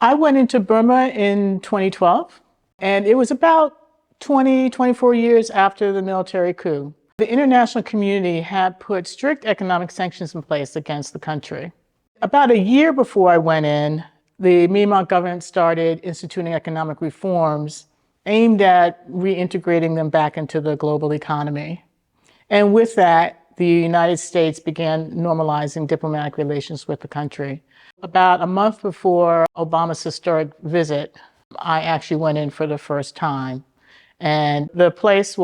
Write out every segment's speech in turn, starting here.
I went into Burma in 2012, and it was about 24 years after the military coup. The international community had put strict economic sanctions in place against the country. About a year before I went in, the Myanmar government started instituting economic reforms aimed at reintegrating them back into the global economy. And with that, the United States began normalizing diplomatic relations with the country. About a month before Obama's historic visit, I actually went in for the first time. And the place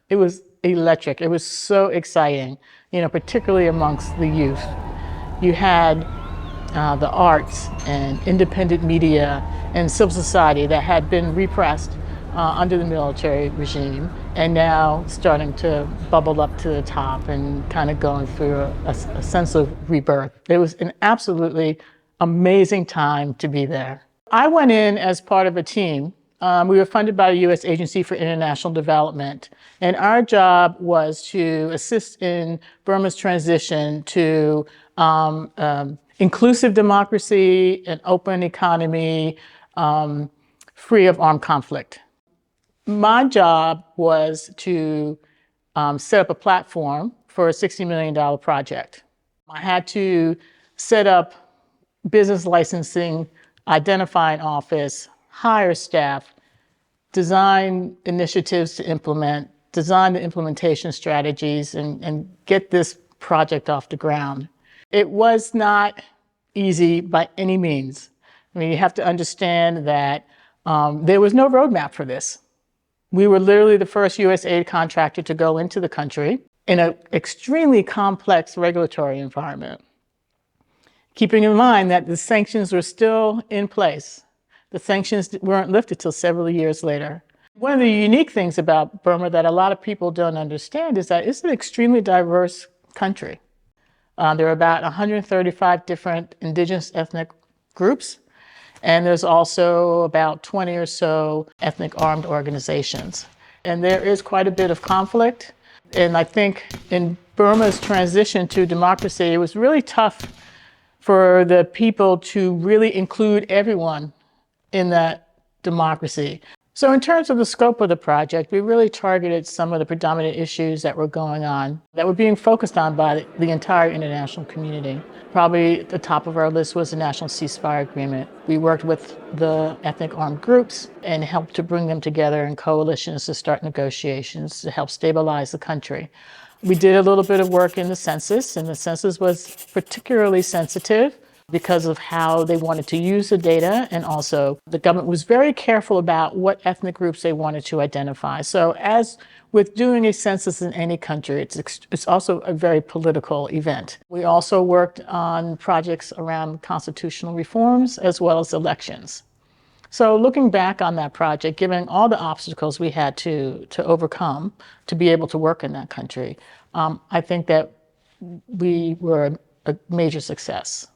it was electric. It was so exciting, particularly amongst the youth. You had the arts and independent media and civil society that had been repressed under the military regime and now starting to bubble up to the top and kind of going through a sense of rebirth. It was an absolutely amazing time to be there. I went in as part of a team. We were funded by the U.S. Agency for International Development, and our job was to assist in Burma's transition to inclusive democracy, an open economy, free of armed conflict. My job was to set up a platform for a $60 million project. I had to set up business licensing, identify an office, hire staff, design initiatives to implement, design the implementation strategies, and get this project off the ground. It was not easy by any means. I mean, you have to understand that there was no roadmap for this. We were literally the first U.S. aid contractor to go into the country in an extremely complex regulatory environment, keeping in mind that the sanctions were still in place. The sanctions weren't lifted till several years later. One of the unique things about Burma that a lot of people don't understand is that it's an extremely diverse country. There are about 135 different indigenous ethnic groups, and there's also about 20 or so ethnic armed organizations. And there is quite a bit of conflict. And I think in Burma's transition to democracy, it was really tough for the people to really include everyone in that democracy. So in terms of the scope of the project, we really targeted some of the predominant issues that were going on, that were being focused on by the entire international community. Probably at the top of our list was the National Ceasefire Agreement. We worked with the ethnic armed groups and helped to bring them together in coalitions to start negotiations to help stabilize the country. We did a little bit of work in the census, and the census was particularly sensitive because of how they wanted to use the data, and also the government was very careful about what ethnic groups they wanted to identify. So as with doing a census in any country, it's also a very political event. We also worked on projects around constitutional reforms as well as elections. So looking back on that project, given all the obstacles we had to overcome to be able to work in that country, I think that we were a major success.